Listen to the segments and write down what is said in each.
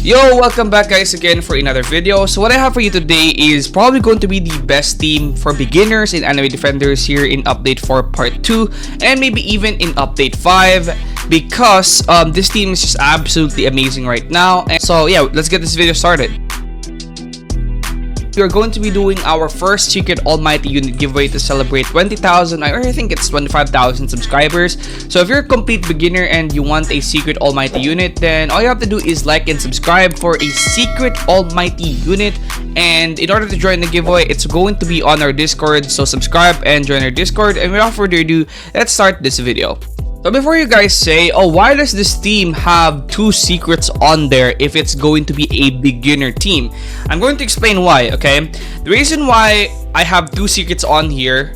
Yo, welcome back guys again for another video. So what I have for you today is probably going to be the best team for beginners in AnimeDefenders here in update 4 part 2 and maybe even in update 5 because this team is just absolutely amazing right now. And so yeah, let's get this video started. We are going to be doing our first secret almighty unit giveaway to celebrate 20,000 or I think it's 25,000 subscribers. So if you're a complete beginner and you want a secret almighty unit, then all you have to do is like and subscribe for a secret almighty unit. And in order to join the giveaway, it's going to be on our Discord, so subscribe and join our Discord. And without further ado, let's start this video. So before you guys say, oh, why does this team have 2 secrets on there if it's going to be a beginner team? I'm going to explain why, okay? The reason why I have 2 secrets on here,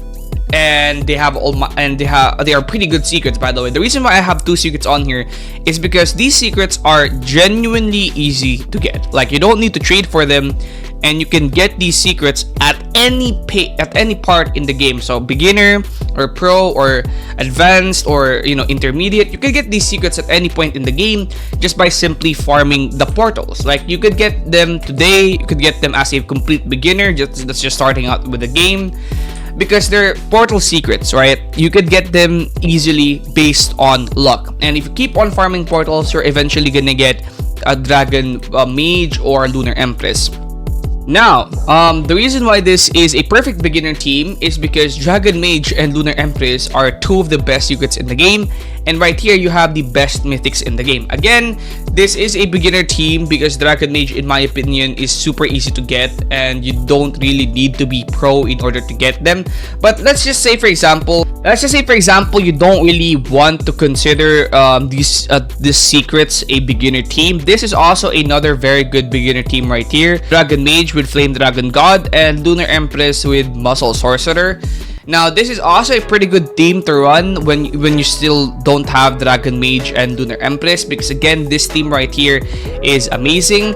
and they are pretty good secrets, by the way. The reason why I have 2 secrets on here is because these secrets are genuinely easy to get. Like, you don't need to trade for them, and you can get these secrets at any part in the game. So beginner or pro or advanced or intermediate, you can get these secrets at any point in the game just by simply farming the portals. Like, you could get them today, you could get them as a complete beginner that's just starting out with the game, because they're portal secrets, right? You could get them easily based on luck, and if you keep on farming portals, you're eventually gonna get a dragon mage or lunar empress. Now, the reason why this is a perfect beginner team is because Dragon Mage and Lunar Empress are 2 of the best secrets in the game, and right here you have the best mythics in the game. Again, this is a beginner team because Dragon Mage, in my opinion, is super easy to get and you don't really need to be pro in order to get them. But let's just say for example you don't really want to consider these secrets a beginner team. This is also another very good beginner team right here. Dragon Mage with Flame Dragon God and Lunar Empress with Muscle Sorcerer. Now, this is also a pretty good team to run when you still don't have Dragon Mage and Lunar Empress, because again, this team right here is amazing.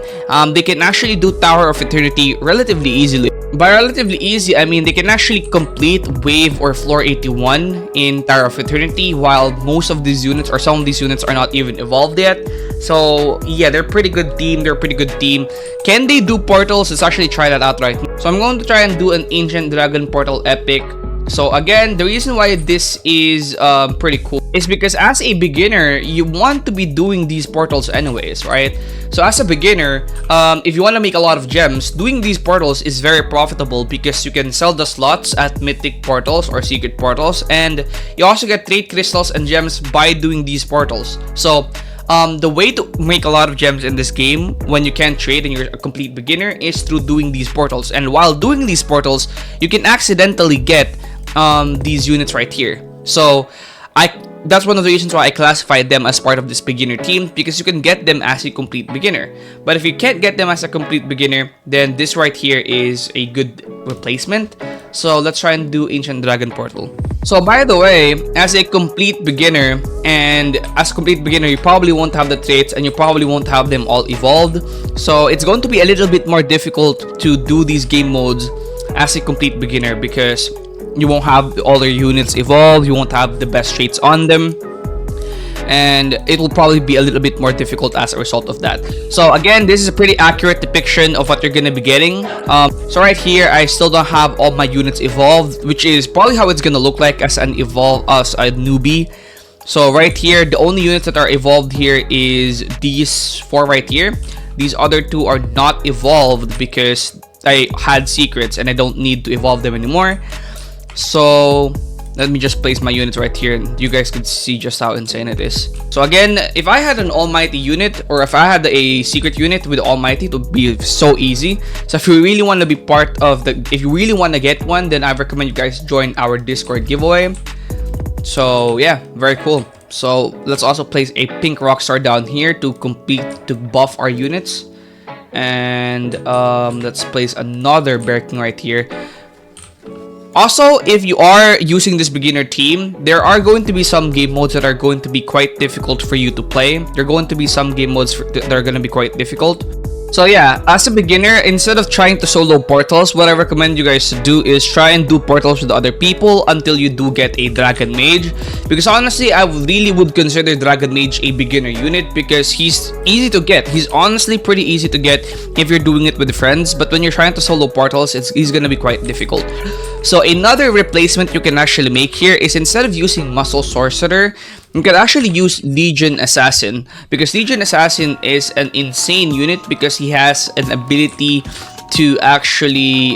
They can actually do Tower of Eternity relatively easily. By relatively easy, I mean they can actually complete Wave or Floor 81 in Tower of Eternity, while most of these units or some of these units are not even evolved yet. So yeah, they're a pretty good team. Can they do portals? Let's actually try that out right now. So I'm going to try and do an Ancient Dragon Portal Epic. So again, the reason why this is pretty cool is because as a beginner, you want to be doing these portals anyways, right? So as a beginner, if you want to make a lot of gems, doing these portals is very profitable because you can sell the slots at mythic portals or secret portals, and you also get trade crystals and gems by doing these portals. So the way to make a lot of gems in this game when you can't trade and you're a complete beginner is through doing these portals. And while doing these portals, you can accidentally get these units right here. So that's one of the reasons why I classified them as part of this beginner team, because you can get them as a complete beginner. But if you can't get them as a complete beginner, then this right here is a good replacement. So let's try and do Ancient Dragon Portal. So by the way, as a complete beginner, you probably won't have the traits and you probably won't have them all evolved. So it's going to be a little bit more difficult to do these game modes as a complete beginner because you won't have all your units evolved, you won't have the best traits on them, and it will probably be a little bit more difficult as a result of that. So again, this is a pretty accurate depiction of what you're gonna be getting. So right here, I still don't have all my units evolved, which is probably how it's gonna look like as a newbie. So right here, the only units that are evolved here is these 4 right here. These other 2 are not evolved because I had secrets and I don't need to evolve them anymore. So let me just place my units right here and you guys could see just how insane it is. So again, if I had an almighty unit, or if I had a secret unit with almighty, it would be so easy. So if you really want to be part of if you really want to get one, then I recommend you guys join our Discord giveaway. So yeah, very cool. So let's also place a pink rockstar down here to buff our units. And let's place another Bear King right here. Also, if you are using this beginner team, there are going to be some game modes that are going to be quite difficult for you to play. There are going to be some game modes that are going to be quite difficult. So yeah, as a beginner, instead of trying to solo portals, what I recommend you guys to do is try and do portals with other people until you do get a Dragon Mage. Because honestly, I really would consider Dragon Mage a beginner unit because he's easy to get. He's honestly pretty easy to get if you're doing it with friends, but when you're trying to solo portals, he's gonna be quite difficult. So another replacement you can actually make here is instead of using Muscle Sorcerer, you can actually use Legion Assassin, because Legion Assassin is an insane unit because he has an ability to actually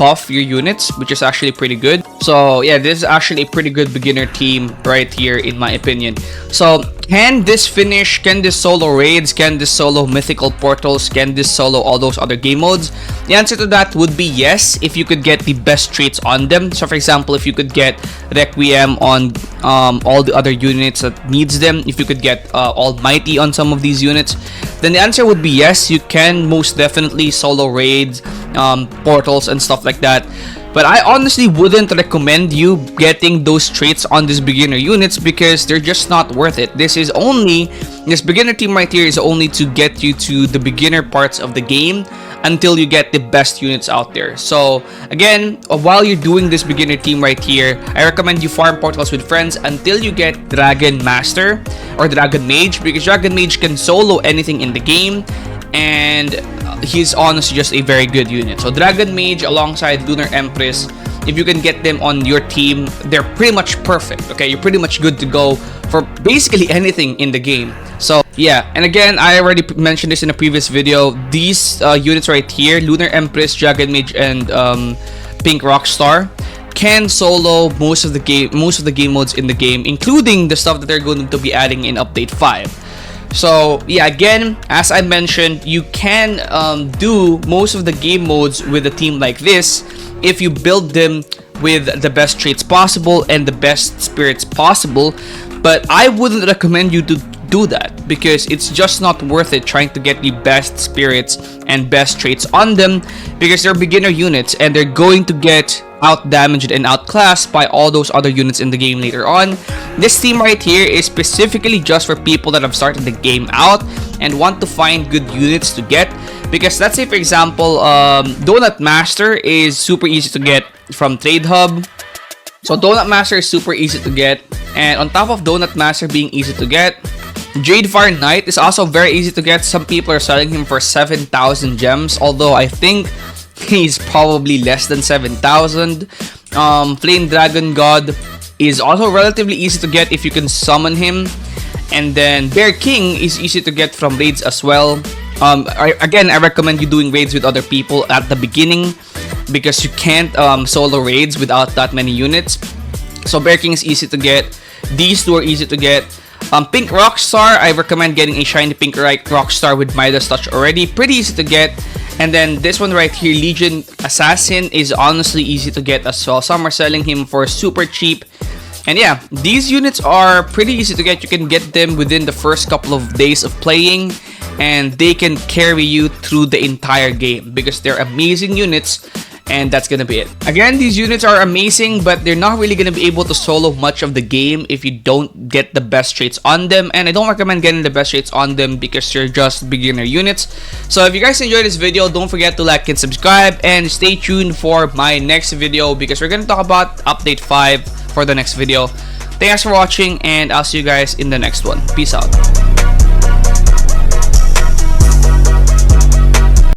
buff your units, which is actually pretty good. So yeah, this is actually a pretty good beginner team right here in my opinion. So can this finish? Can this solo raids? Can this solo mythical portals? Can this solo all those other game modes? The answer to that would be yes, if you could get the best traits on them. So for example, if you could get Requiem on all the other units that needs them, if you could get Almighty on some of these units, then the answer would be yes, you can most definitely solo raids, portals and stuff like that. But I honestly wouldn't recommend you getting those traits on these beginner units because they're just not worth it. This beginner team right here is only to get you to the beginner parts of the game until you get the best units out there. So again, while you're doing this beginner team right here, I recommend you farm portals with friends until you get Dragon Master or Dragon Mage, because Dragon Mage can solo anything in the game and he's honestly just a very good unit. So Dragon Mage alongside Lunar Empress, if you can get them on your team, they're pretty much perfect. Okay, you're pretty much good to go for basically anything in the game. So yeah, and again, I already mentioned this in a previous video. These units right here, Lunar Empress, Dragon Mage, and Pink Rockstar, can solo most of the game modes in the game, including the stuff that they're going to be adding in update 5. So yeah, again, as I mentioned, you can do most of the game modes with a team like this if you build them with the best traits possible and the best spirits possible. But I wouldn't recommend you to do that because it's just not worth it trying to get the best spirits and best traits on them, because they're beginner units and they're going to get out damaged and outclassed by all those other units in the game later on. This team right here is specifically just for people that have started the game out and want to find good units to get, because let's say for example, Donut Master is super easy to get from Trade Hub. So Donut Master is super easy to get, and on top of Donut Master being easy to get, Jadefire Knight is also very easy to get. Some people are selling him for 7,000 gems, although I think he's probably less than 7,000. Flame Dragon God is also relatively easy to get if you can summon him. And then Bear King is easy to get from raids as well. Again, I recommend you doing raids with other people at the beginning because you can't solo raids without that many units. So Bear King is easy to get. These two are easy to get. Pink Rockstar, I recommend getting a shiny Pink Rockstar with Midas Touch already. Pretty easy to get. And then this one right here, Legion Assassin, is honestly easy to get as well. Some are selling him for super cheap. And yeah, these units are pretty easy to get. You can get them within the first couple of days of playing, and they can carry you through the entire game because they're amazing units. And that's gonna be it. Again, these units are amazing, but they're not really gonna be able to solo much of the game if you don't get the best traits on them. And I don't recommend getting the best traits on them because they're just beginner units. So if you guys enjoyed this video, don't forget to like and subscribe, and stay tuned for my next video because we're gonna talk about update 5 for the next video. Thanks for watching, and I'll see you guys in the next one. Peace out.